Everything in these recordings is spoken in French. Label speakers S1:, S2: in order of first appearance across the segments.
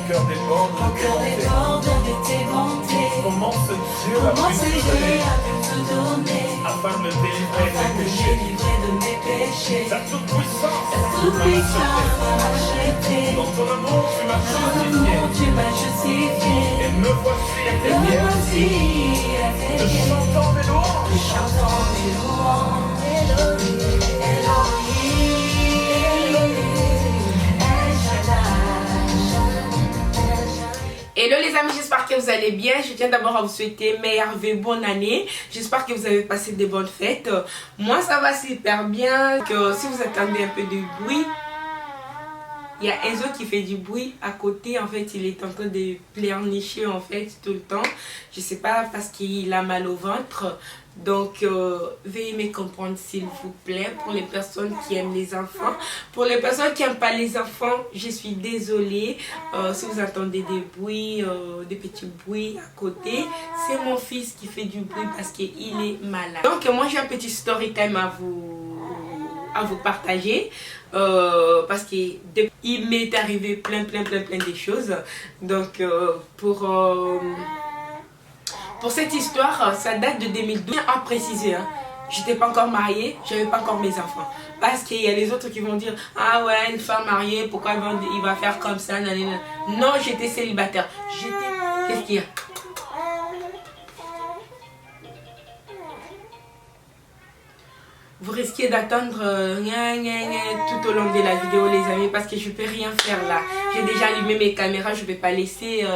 S1: cœur déborde de tes bontés. Comment ce Dieu a pu te donner afin de me délivrer de mes péchés. Ta toute puissance m'a acheté. Dans ton amour tu m'as justifié. Et me voici à tes pieds. Je chantant mes louanges.
S2: Hello les amis, j'espère que vous allez bien. Je tiens d'abord à vous souhaiter meilleure vie, bonne année. J'espère que vous avez passé de bonnes fêtes. Moi ça va super bien. Que si vous attendez un peu de bruit, il y a Enzo qui fait du bruit à côté. En fait il est en train de pleurnicher en fait tout le temps. Je sais pas, parce qu'il a mal au ventre. Donc veuillez me comprendre s'il vous plaît. Pour les personnes qui aiment les enfants, pour les personnes qui n'aiment pas les enfants, je suis désolée. Si vous entendez des bruits, des petits bruits à côté, c'est mon fils qui fait du bruit parce qu'il est malade. Donc moi j'ai un petit story time à vous partager. Parce qu'il m'est arrivé plein de choses. Donc pour cette histoire, ça date de 2012. À préciser, hein, j'étais pas encore mariée, j'avais pas encore mes enfants. Parce qu'il y a les autres qui vont dire ah ouais, une femme mariée, pourquoi il va faire comme ça, nanana. Non, j'étais célibataire. Qu'est-ce qu'il y a? Vous risquez d'attendre tout au long de la vidéo les amis, parce que je peux rien faire là. J'ai déjà allumé mes caméras, je vais pas laisser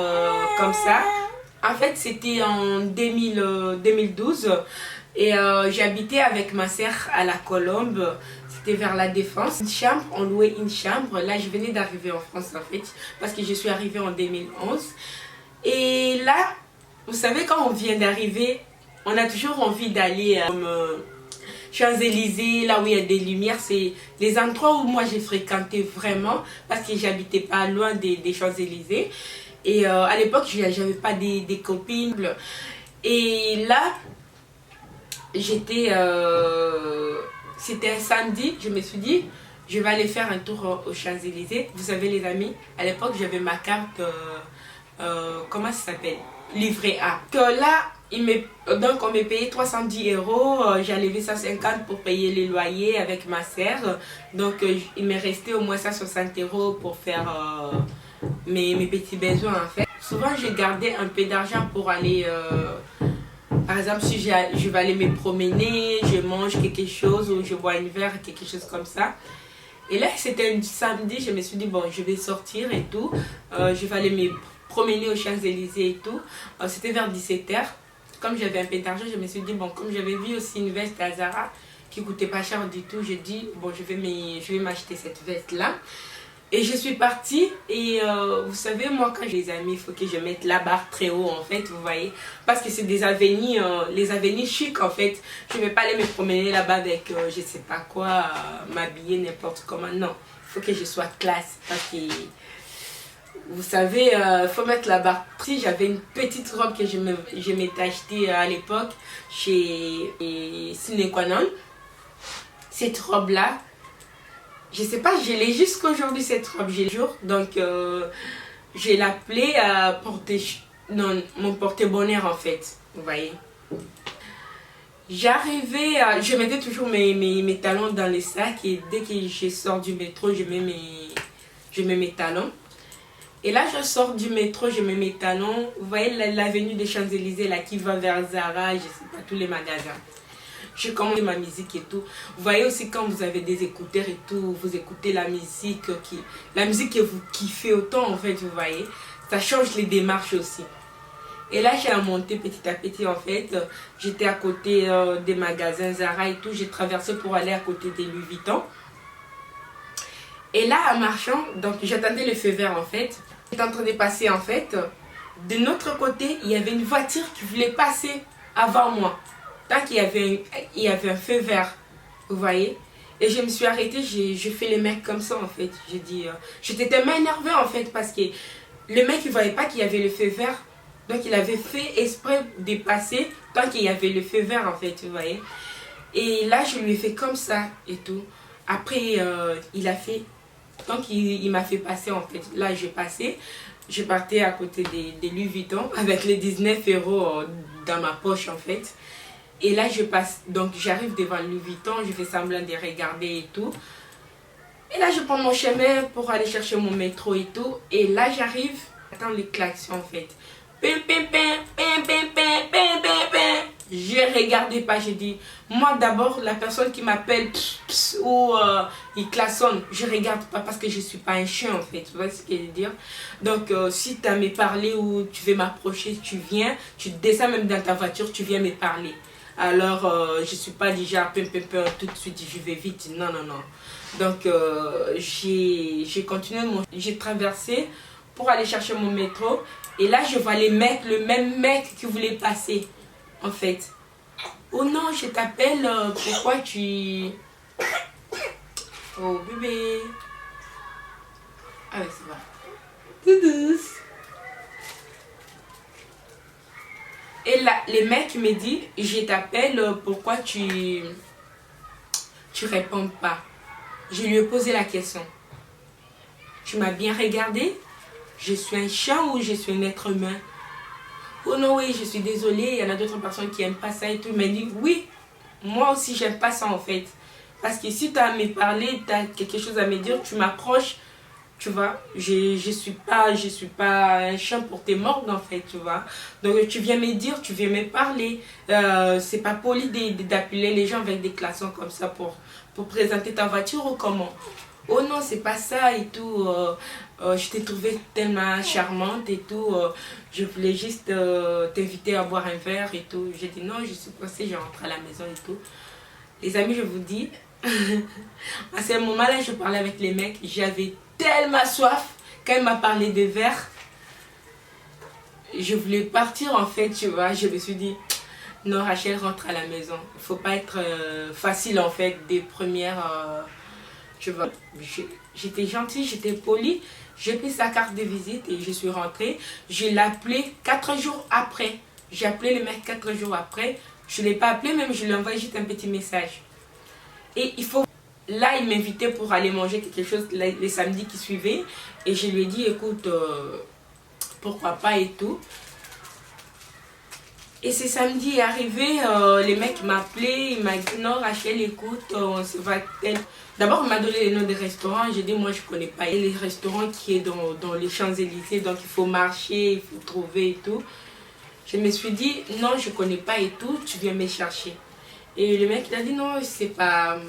S2: comme ça. En fait c'était en 2012 et j'habitais avec ma soeur à la Colombe. C'était vers la Défense. Une chambre, on louait une chambre. Là je venais d'arriver en France en fait, parce que je suis arrivée en 2011. Et là, vous savez, quand on vient d'arriver, on a toujours envie d'aller Champs-Élysées, là où il y a des lumières. C'est les endroits où moi j'ai fréquenté vraiment, parce que j'habitais pas loin des Champs-Élysées. Et à l'époque j'avais pas des copines. Et là j'étais c'était un samedi, je me suis dit je vais aller faire un tour aux Champs-Élysées. Vous savez les amis, à l'époque j'avais ma carte comment ça s'appelle, livret A. Que là donc on m'a payé 310 €, j'ai enlevé 150 pour payer les loyers avec ma soeur. Donc il m'est resté au moins 160 € pour faire mes petits besoins en fait. Souvent je gardais un peu d'argent pour aller par exemple si je vais aller me promener, je mange quelque chose ou je bois un verre, quelque chose comme ça. Et là c'était un samedi, je me suis dit bon je vais sortir et tout, je vais aller me promener aux Champs-Élysées et tout. C'était vers 17 h. Comme j'avais un peu d'argent, je me suis dit bon, comme j'avais vu aussi une veste à Zara qui coûtait pas cher du tout, je dis bon je vais m'acheter cette veste là. Et je suis partie et vous savez moi quand j'ai des amis, il faut que je mette la barre très haut en fait, vous voyez, parce que c'est des avenues, les avenues chic en fait. Je ne vais pas aller me promener là-bas avec je sais pas quoi, m'habiller n'importe comment, non. Il faut que je sois classe, parce que vous savez, il faut mettre la barre. Si j'avais une petite robe que je m'étais achetée à l'époque chez Ciné-Quanon, cette robe là, je sais pas, je l'ai jusqu'aujourd'hui cette robe, j'ai le jour. Donc je l'ai appelée mon porte-bonheur en fait, vous voyez. J'arrivais, je mettais toujours mes talons dans les sacs et dès que je sors du métro, je mets mes talons. Et là je sors du métro, je mets mes talons. Vous voyez l'avenue des Champs-Élysées là qui va vers Zara, je sais pas, tous les magasins. Je commence ma musique et tout. Vous voyez aussi quand vous avez des écouteurs et tout, vous écoutez la musique que vous kiffez autant en fait, vous voyez. Ça change les démarches aussi. Et là j'ai monté petit à petit en fait. J'étais à côté des magasins Zara et tout. J'ai traversé pour aller à côté des Louis Vuitton. Et là en marchant, donc j'attendais le feu vert en fait. J'étais en train de passer en fait. De notre côté, il y avait une voiture qui voulait passer avant moi. Tant qu'il y avait un feu vert, vous voyez. Et je me suis arrêtée, je fais les mecs comme ça en fait. J'ai dit, j'étais tellement énervée en fait, parce que le mec il voyait pas qu'il y avait le feu vert. Donc il avait fait exprès de passer tant qu'il y avait le feu vert en fait, vous voyez. Et là je lui ai fait comme ça et tout. Après il a fait Donc il m'a fait passer en fait. Là je passais, je partais à côté des Louis Vuitton avec les 19 € dans ma poche en fait. Et là je passe, donc j'arrive devant Louis Vuitton, je fais semblant de regarder et tout. Et là je prends mon chemin pour aller chercher mon métro et tout. Et là j'arrive, j'entends les klaxons en fait. Pim, pim, pim, pim, pim, pim, pim, pim, pim. Je regardais pas, j'ai dit, moi d'abord la personne qui m'appelle ou il klaxonne, je regarde pas parce que je suis pas un chien en fait, tu vois ce que je veux dire. Donc si tu as me parler ou tu veux m'approcher, tu viens, tu descends même dans ta voiture, tu viens me parler. Alors je suis pas déjà pim, pim, pim, tout de suite je vais vite, non non non. Donc j'ai continué, j'ai traversé pour aller chercher mon métro. Et là, je vois les mecs, le même mec qui voulait passer, en fait. Oh non, je t'appelle, pourquoi tu... Oh bébé. Ah oui, c'est bon. Tout douce. Et là, les mecs me disent, je t'appelle, pourquoi tu réponds pas. Je lui ai posé la question. Tu m'as bien regardé? Je suis un chien ou je suis un être humain? Oh non, oui, je suis désolée, il y en a d'autres personnes qui n'aiment pas ça et tout. Mais dit, oui, moi aussi, j'aime pas ça en fait. Parce que si tu as à me parler, tu as quelque chose à me dire, tu m'approches, tu vois. Je suis pas un chien pour te mordre en fait, tu vois. Donc tu viens me dire, tu viens me parler. C'est pas poli d'appeler les gens avec des klaxons comme ça pour présenter ta voiture ou comment? Oh non, c'est pas ça et tout. Je t'ai trouvé tellement charmante et tout. Je voulais juste t'inviter à boire un verre et tout. J'ai dit non, je suis pressée, je rentre à la maison et tout. Les amis, je vous dis, à ce moment-là, je parlais avec les mecs. J'avais tellement soif. Quand il m'a parlé de verre, je voulais partir en fait, tu vois. Je me suis dit, non, Rachel, rentre à la maison. Il faut pas être facile en fait des premières... tu vois, j'étais gentille, j'étais polie. J'ai pris sa carte de visite et je suis rentrée. Je l'ai appelé 4 jours après. J'ai appelé le mec 4 jours après. Je ne l'ai pas appelé, même je lui ai envoyé juste un petit message. Et il faut... Là, il m'invitait pour aller manger quelque chose les samedis qui suivaient. Et je lui ai dit, écoute, pourquoi pas et tout. Et ce samedi est arrivé, les mecs m'ont appelé, il m'a dit non Rachel écoute, on se va tel. D'abord il m'a donné les noms des restaurants, j'ai dit moi je connais pas les restaurants qui est dans les Champs-Élysées, donc il faut marcher, il faut trouver et tout. Je me suis dit non je connais pas et tout, tu viens me chercher. Et le mec il a dit non c'est pas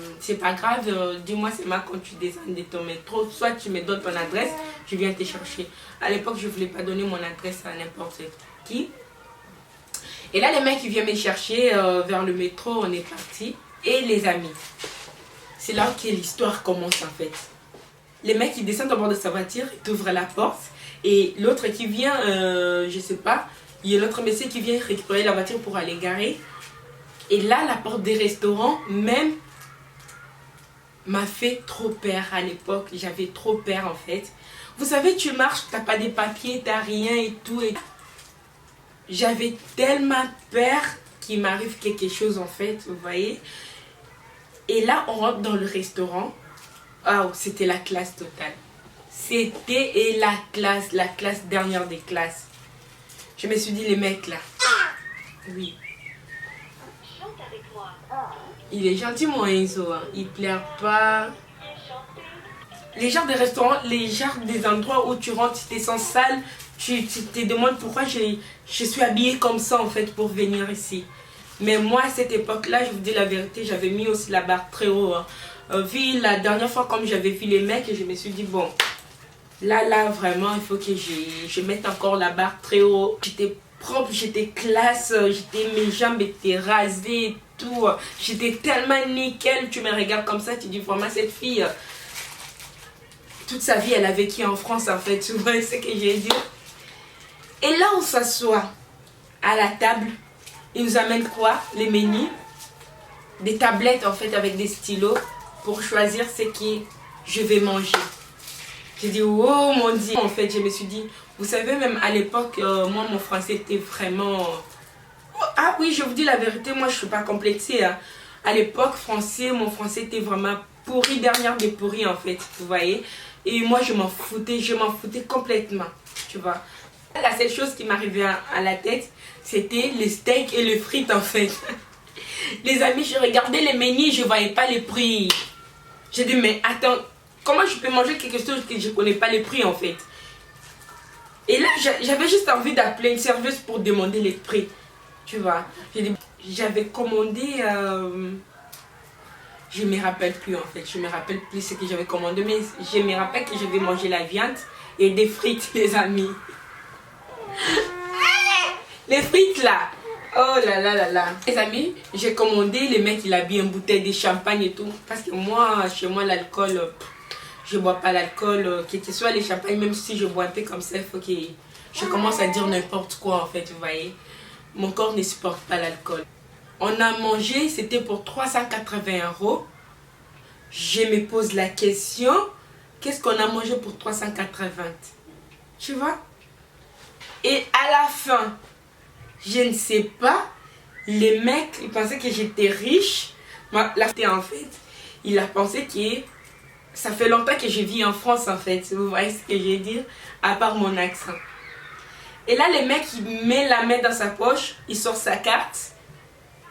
S2: grave, dis-moi seulement quand tu descends de ton métro, soit tu me donnes ton adresse, je viens te chercher. À l'époque je voulais pas donner mon adresse à n'importe qui. Et là, les mecs, ils viennent me chercher vers le métro, on est parti. Et les amis, c'est là que l'histoire commence en fait. Les mecs, ils descendent à bord de sa voiture, ils ouvrent la porte. Et l'autre qui vient, je sais pas, il y a l'autre monsieur qui vient récupérer la voiture pour aller garer. Et là, la porte des restaurants, même, m'a fait trop peur à l'époque. J'avais trop peur en fait. Vous savez, tu marches, t'as pas des papiers, t'as rien et tout. J'avais tellement peur qu'il m'arrive quelque chose en fait, vous voyez. Et là, on rentre dans le restaurant. Waouh, c'était la classe totale. C'était la classe dernière des classes. Je me suis dit, les mecs là. Oui. Il est gentil mon Enzo, hein. Il pleure pas. Les genres des restaurants, les genres des endroits où tu rentres, tu te sens sale. Tu te demandes pourquoi je suis habillée comme ça en fait pour venir ici. Mais moi à cette époque-là, je vous dis la vérité, j'avais mis aussi la barre très haut. Hein. Vu la dernière fois comme j'avais vu les mecs, je me suis dit bon, là vraiment il faut que je mette encore la barre très haut. J'étais propre, j'étais classe, mes jambes étaient rasées et tout. J'étais tellement nickel, tu me regardes comme ça, tu dis vraiment cette fille, toute sa vie elle a vécu en France en fait, tu vois ce que j'ai dit. Et là, on s'assoit à la table. Ils nous amènent quoi? Les menus. Des tablettes, en fait, avec des stylos pour choisir ce que je vais manger. J'ai dit, oh mon Dieu. En fait, je me suis dit, vous savez, même à l'époque, moi, mon français était vraiment... Ah oui, je vous dis la vérité, moi, je ne suis pas complexée. Hein. À l'époque, mon français était vraiment pourri, dernière des pourris, en fait, vous voyez. Et moi, je m'en foutais complètement, tu vois. La seule chose qui m'arrivait à la tête, c'était les steaks et les frites en fait. Les amis, je regardais les menus, je ne voyais pas les prix. J'ai dit, mais attends, comment je peux manger quelque chose que je ne connais pas les prix en fait? Et là, j'avais juste envie d'appeler une serveuse pour demander les prix, tu vois. J'avais commandé, je ne me rappelle plus en fait, je ne me rappelle plus ce que j'avais commandé, mais je me rappelle que je vais manger la viande et des frites, les amis. Les frites là, oh là là là là. Les amis, j'ai commandé, le mec il a bien une bouteille de champagne et tout. Parce que moi, chez moi, l'alcool, je bois pas l'alcool. Que ce soit les champagnes, même si je bois un peu comme ça, il faut que je commence à dire n'importe quoi en fait, vous voyez. Mon corps ne supporte pas l'alcool. On a mangé, c'était pour 380 €. Je me pose la question, qu'est-ce qu'on a mangé pour 380? Tu vois? Et à la fin, je ne sais pas, les mecs, ils pensaient que j'étais riche. En fait, il a pensé que ça fait longtemps que je vis en France en fait. Vous voyez ce que je veux dire? À part mon accent. Et là, le mec, il met la main dans sa poche, il sort sa carte.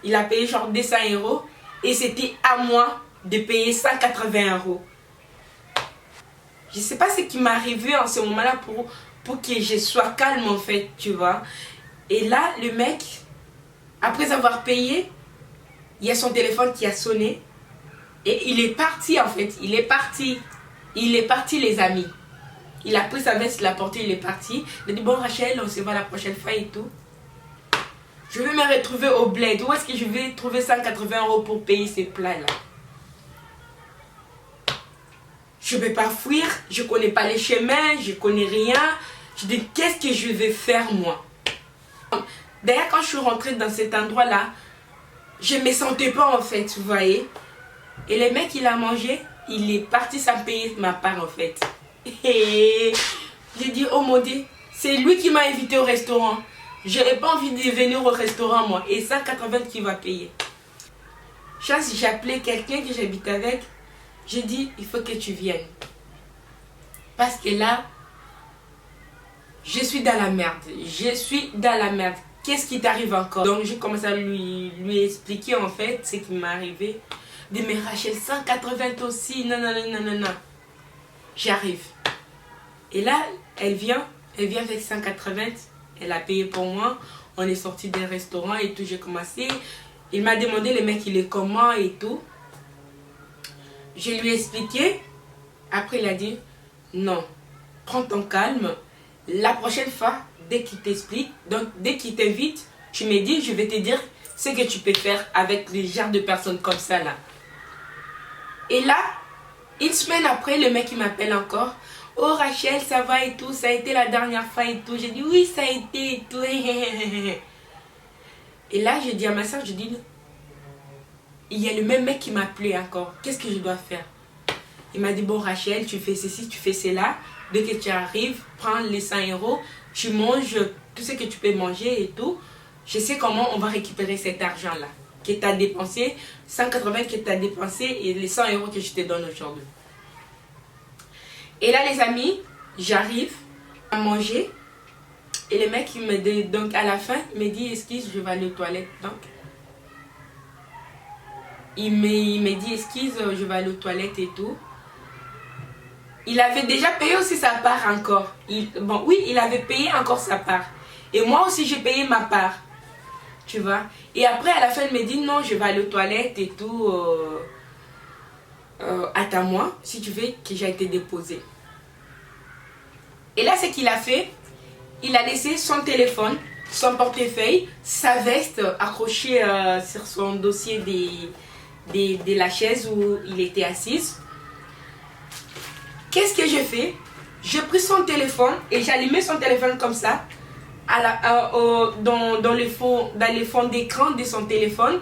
S2: Il a payé genre 200 €. Et c'était à moi de payer 180 €. Je ne sais pas ce qui m'est arrivé en ce moment-là pour que je sois calme en fait, tu vois. Et là, le mec, après avoir payé, il y a son téléphone qui a sonné. Et il est parti en fait, il est parti. Il est parti les amis. Il a pris sa veste, il l'a porté, il est parti. Il a dit, bon Rachel, on se voit la prochaine fois et tout. Je vais me retrouver au bled. Où est-ce que je vais trouver 180 € pour payer ces plats-là? Je ne vais pas fuir, je ne connais pas les chemins, je ne connais rien. Je dis, qu'est-ce que je vais faire moi? D'ailleurs, quand je suis rentrée dans cet endroit-là, je ne me sentais pas en fait, vous voyez. Et le mec, il a mangé, il est parti sans payer ma part en fait. Et j'ai dit, oh mon Dieu, c'est lui qui m'a invité au restaurant. Je n'ai pas envie de venir au restaurant moi. Et 180 qui va payer. Chance, j'ai appelé quelqu'un que j'habite avec. J'ai dit, il faut que tu viennes. Parce que là, je suis dans la merde. Je suis dans la merde. Qu'est-ce qui t'arrive encore? Donc, j'ai commencé à lui expliquer en fait ce qui m'est arrivé. De me Rachel, 180 aussi. Non, non, non, non, non, non. J'arrive. Et là, elle vient avec 180. Elle a payé pour moi. On est sorti d'un restaurant et tout. J'ai commencé. Il m'a demandé, le mec, il est comment et tout. Je lui ai expliqué. Après, il a dit, non, prends ton calme. La prochaine fois, dès qu'il t'explique, donc dès qu'il t'invite, tu me dis, je vais te dire ce que tu peux faire avec les genres de personnes comme ça là. Et là, une semaine après, le mec il m'appelle encore. Oh Rachel, ça va et tout, ça a été la dernière fois et tout. J'ai dit oui, ça a été et tout. Et là, je dis à ma soeur, je dis, il y a le même mec qui m'a appelé encore. Qu'est-ce que je dois faire? Il m'a dit, bon Rachel, tu fais ceci, tu fais cela. Dès que tu arrives, prends les 100 €, tu manges tout ce que tu peux manger et tout. Je sais comment on va récupérer cet argent-là que tu as dépensé, 180 que tu as dépensé et les 100 € que je te donne aujourd'hui. Et là, les amis, j'arrive à manger et le mec, il me dit, donc à la fin, il me dit, excuse, je vais aller aux toilettes. Donc, il me dit, excuse, je vais aller aux toilettes et tout. Il avait déjà payé aussi sa part encore. Bon, oui, il avait payé encore sa part. Et moi aussi, j'ai payé ma part. Tu vois. Et après, à la fin, il me dit, non, je vais aller aux toilettes et tout. Attends-moi, si tu veux, que j'ai été déposé. Et là, ce qu'il a fait, il a laissé son téléphone, son portefeuille, sa veste accrochée sur son dossier de la chaise où il était assis. Qu'est-ce que j'ai fait? J'ai pris son téléphone et j'ai allumé son téléphone comme ça. Dans le fond d'écran de son téléphone,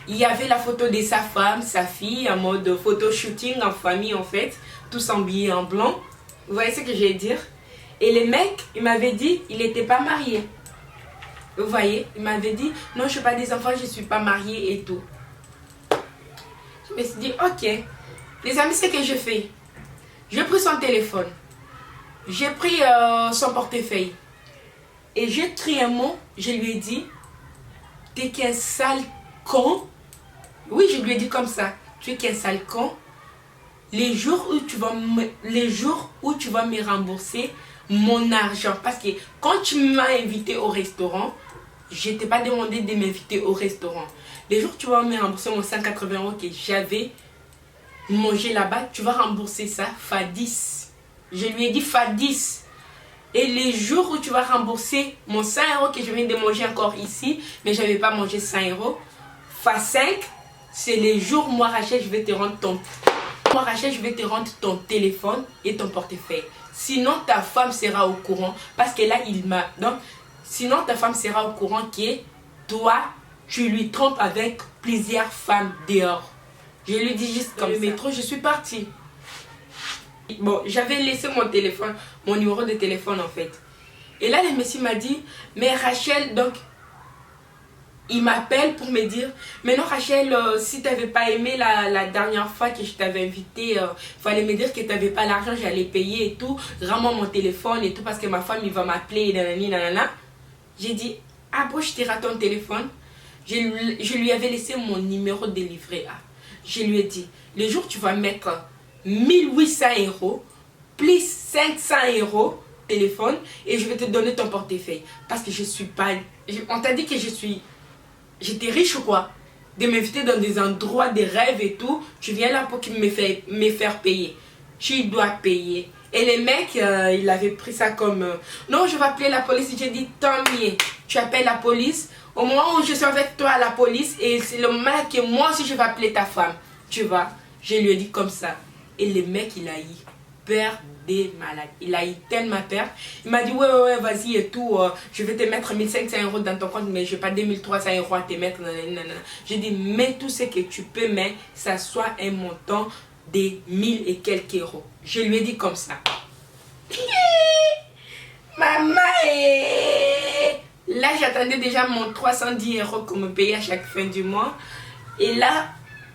S2: il y avait la photo de sa femme, sa fille, en mode photo shooting en famille en fait, tous habillés en blanc. Vous voyez ce que je veux dire? Et le mec, il m'avait dit, il n'était pas marié. Vous voyez? Il m'avait dit, non, je n'ai pas des enfants, je ne suis pas mariée et tout. Je me suis dit, ok. Les amis, ce que je fais, J'ai pris son téléphone. J'ai pris son portefeuille. Et j'ai écrit un mot. Je lui ai dit, t'es qu'un sale con. Oui, je lui ai dit comme ça. Tu es qu'un sale con. Les jours où tu vas me rembourser mon argent. Parce que quand tu m'as invité au restaurant, je ne t'ai pas demandé de m'inviter au restaurant. Les jours où tu vas me rembourser mon 180 € que j'avais mangé là-bas, tu vas rembourser ça fois 10. Je lui ai dit fois 10. Et les jours où tu vas rembourser mon 100 € que je viens de manger encore ici, mais je n'avais pas mangé 100 €, fois 5, c'est les jours, moi Rachel, je vais te rendre ton téléphone et ton portefeuille. Sinon, ta femme sera au courant. Parce que là, donc, sinon, ta femme sera au courant que toi, tu lui trompes avec plusieurs femmes dehors. Je lui dis juste comme le métro, je suis partie. Bon, j'avais laissé mon téléphone, mon numéro de téléphone en fait. Et là, le monsieur m'a dit, mais Rachel, donc, il m'appelle pour me dire, mais non Rachel, si tu n'avais pas aimé la dernière fois que je t'avais invité, fallait me dire que tu n'avais pas l'argent, j'allais payer et tout. Rends-moi mon téléphone et tout parce que ma femme, il va m'appeler, nanani, nanana. J'ai dit, ah bon, je t'ai raté ton téléphone. Je lui avais laissé mon numéro de livret A. Je lui ai dit, le jour où tu vas mettre 1800 € plus 500 € téléphone et je vais te donner ton portefeuille. Parce que je suis pas... On t'a dit que j'étais riche ou quoi? De m'inviter dans des endroits de rêve et tout. Tu viens là pour me faire payer. Tu dois payer. Et les mecs, il avait pris ça comme... non, je vais appeler la police. J'ai dit, tant mieux. Tu appelles la police. Au moment où je suis avec toi à la police, et c'est le moment que moi aussi je vais appeler ta femme. Tu vois? Je lui ai dit comme ça. Et le mec, il a eu peur des malades. Il a eu tellement peur. Il m'a dit, ouais, vas-y et tout. Je vais te mettre 1500 € dans ton compte, mais je n'ai pas 2300 € à te mettre. J'ai dit, mets tout ce que tu peux, mais ça soit un montant de 1000 et quelques euros. Je lui ai dit comme ça. Maman, là, j'attendais déjà mon 310 € qu'on me payait à chaque fin du mois. Et là,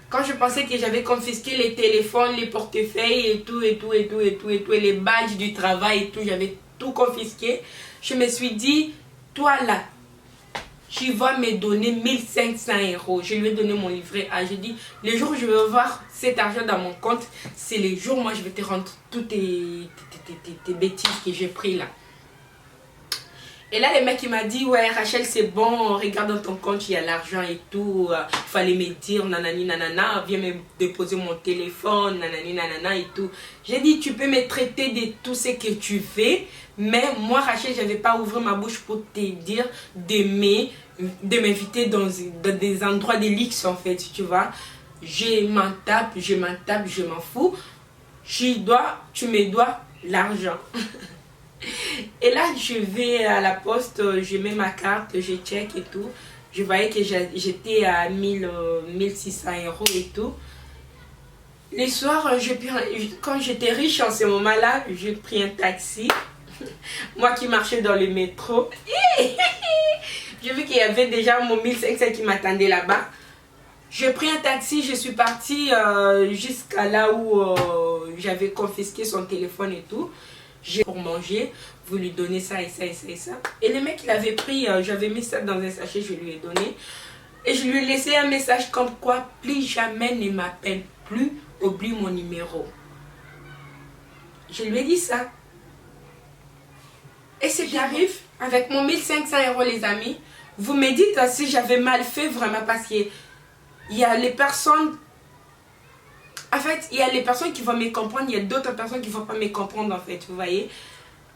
S2: quand je pensais que j'avais confisqué les téléphones, les portefeuilles et tout, et les badges du travail et tout, j'avais tout confisqué. Je me suis dit, toi là, tu vas me donner 1500 €. Je lui ai donné mon livret A. J'ai dit, le jour où je vais voir cet argent dans mon compte, c'est le jour où moi je vais te rendre toutes tes bêtises que j'ai pris là. Et là, le mec, il m'a dit, ouais, Rachel, c'est bon, regarde dans ton compte, il y a l'argent et tout. Fallait me dire, nanani, nanana, viens me déposer mon téléphone, nanani, nanana et tout. J'ai dit, tu peux me traiter de tout ce que tu fais, mais moi, Rachel, je n'avais pas ouvert ma bouche pour te dire de m'inviter dans des endroits de luxe, en fait, tu vois. Je m'en tape, je m'en fous. Tu me dois l'argent. Et là, je vais à la poste, je mets ma carte, je check et tout. Je voyais que j'étais à 1600 € et tout. Les soirs, quand j'étais riche en ce moment-là, j'ai pris un taxi. Moi qui marchais dans le métro. J'ai vu qu'il y avait déjà mon 1500 qui m'attendait là-bas. J'ai pris un taxi, je suis partie jusqu'à là où j'avais confisqué son téléphone et tout. J'ai pour manger, vous lui donnez ça et ça et ça et ça. Et le mec, il avait pris, j'avais mis ça dans un sachet, je lui ai donné. Et je lui ai laissé un message comme quoi, plus jamais ne m'appelle plus, oublie mon numéro. Je lui ai dit ça. Et ce qui arrive, avec mon 1500 € les amis, vous me dites si j'avais mal fait vraiment parce que il y a les personnes... En fait, il y a les personnes qui vont me comprendre, il y a d'autres personnes qui ne vont pas me comprendre en fait, vous voyez.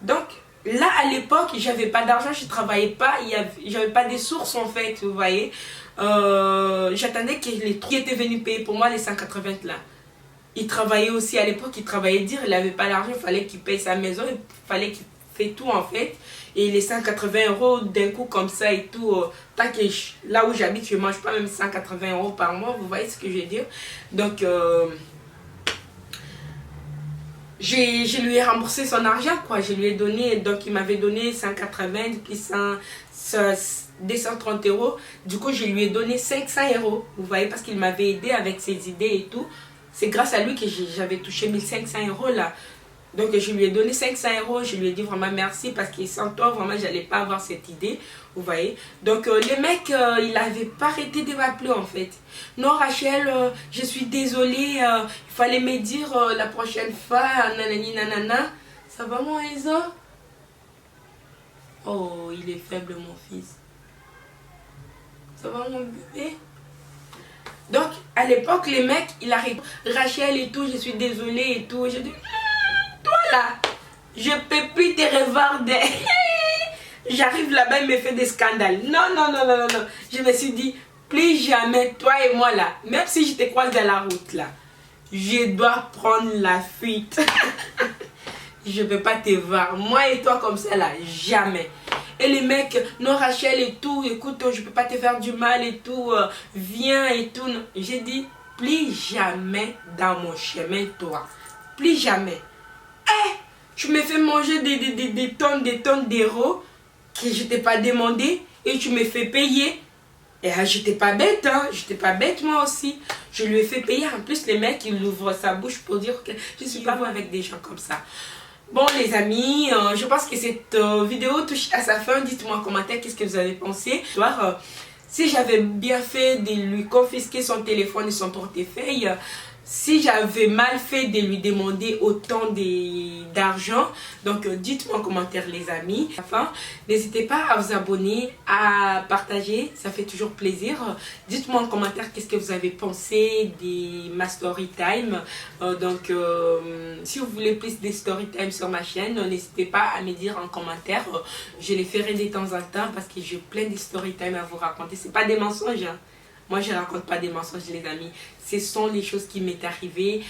S2: Donc, là à l'époque, j'avais pas d'argent, je ne travaillais pas, j'avais pas de sources en fait, vous voyez. J'attendais que les trucs étaient venus payer pour moi les 180 là. Il travaillait aussi à l'époque, il travaillait dire, il n'avait pas d'argent, il fallait qu'il paye sa maison, il fallait qu'il fait tout en fait. Et les 180 € d'un coup comme ça et tout, tant que là où j'habite, je ne mange pas même 180 € par mois, vous voyez ce que je veux dire. Donc, je lui ai remboursé son argent, quoi. Je lui ai donné, donc il m'avait donné 180, puis 230 €. Du coup, je lui ai donné 500 €, vous voyez, parce qu'il m'avait aidé avec ses idées et tout. C'est grâce à lui que j'avais touché 1500 € là. Donc je lui ai donné 500 €, je lui ai dit vraiment merci parce que sans toi vraiment j'allais pas avoir cette idée, vous voyez. Donc le mec il n'avait pas arrêté de m'appeler en fait. Non Rachel, je suis désolée, il fallait me dire la prochaine fois, nanani nanana. Ça va mon Enzo? Oh il est faible mon fils. Ça va mon bébé? Donc à l'époque les mecs il arrive, Rachel et tout, je suis désolée et tout, je dis toi là, je peux plus te revarder. J'arrive là-bas, il me fait des scandales. Non, non, non, non, non, non. Je me suis dit, plus jamais, toi et moi là, même si je te croise dans la route là, je dois prendre la fuite. Je ne peux pas te voir. Moi et toi comme ça là, jamais. Et les mecs, non Rachel et tout, écoute, je ne peux pas te faire du mal et tout, viens et tout. J'ai dit, plus jamais dans mon chemin toi. Plus jamais. Tu me fais manger des tonnes d'euros que je t'ai pas demandé et tu me fais payer. Et je n'étais pas bête, hein. Je n'étais pas bête moi aussi. Je lui ai fait payer. En plus, les mecs, ils ouvrent sa bouche pour dire que je suis pas avec des gens comme ça. Bon les amis, je pense que cette vidéo touche à sa fin. Dites-moi en commentaire qu'est-ce que vous avez pensé. Si j'avais bien fait de lui confisquer son téléphone et son portefeuille, si j'avais mal fait de lui demander autant d'argent, donc dites-moi en commentaire les amis. Enfin, n'hésitez pas à vous abonner, à partager, ça fait toujours plaisir. Dites-moi en commentaire qu'est-ce que vous avez pensé de ma story time. Si vous voulez plus de story time sur ma chaîne, n'hésitez pas à me dire en commentaire. Je les ferai de temps en temps parce que j'ai plein de story time à vous raconter. C'est pas des mensonges, hein. Moi, je ne raconte pas des mensonges, les amis. Ce sont les choses qui m'est arrivées.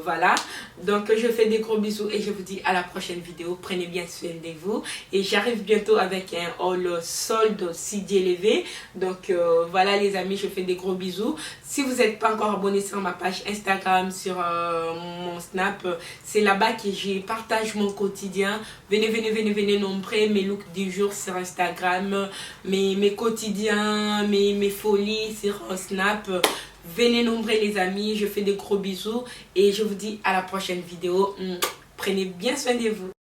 S2: Voilà. Donc, je fais des gros bisous et je vous dis à la prochaine vidéo. Prenez bien soin de vous. Et j'arrive bientôt avec un haul solde CDLV. Donc, voilà, les amis, je fais des gros bisous. Si vous n'êtes pas encore abonné sur ma page Instagram, sur mon Snap, c'est là-bas que je partage mon quotidien. Venez nombrer mes looks du jour sur Instagram, mes quotidiens, mes folies sur Snap. Venez nombrer les amis, je fais des gros bisous et je vous dis à la prochaine vidéo. Prenez bien soin de vous.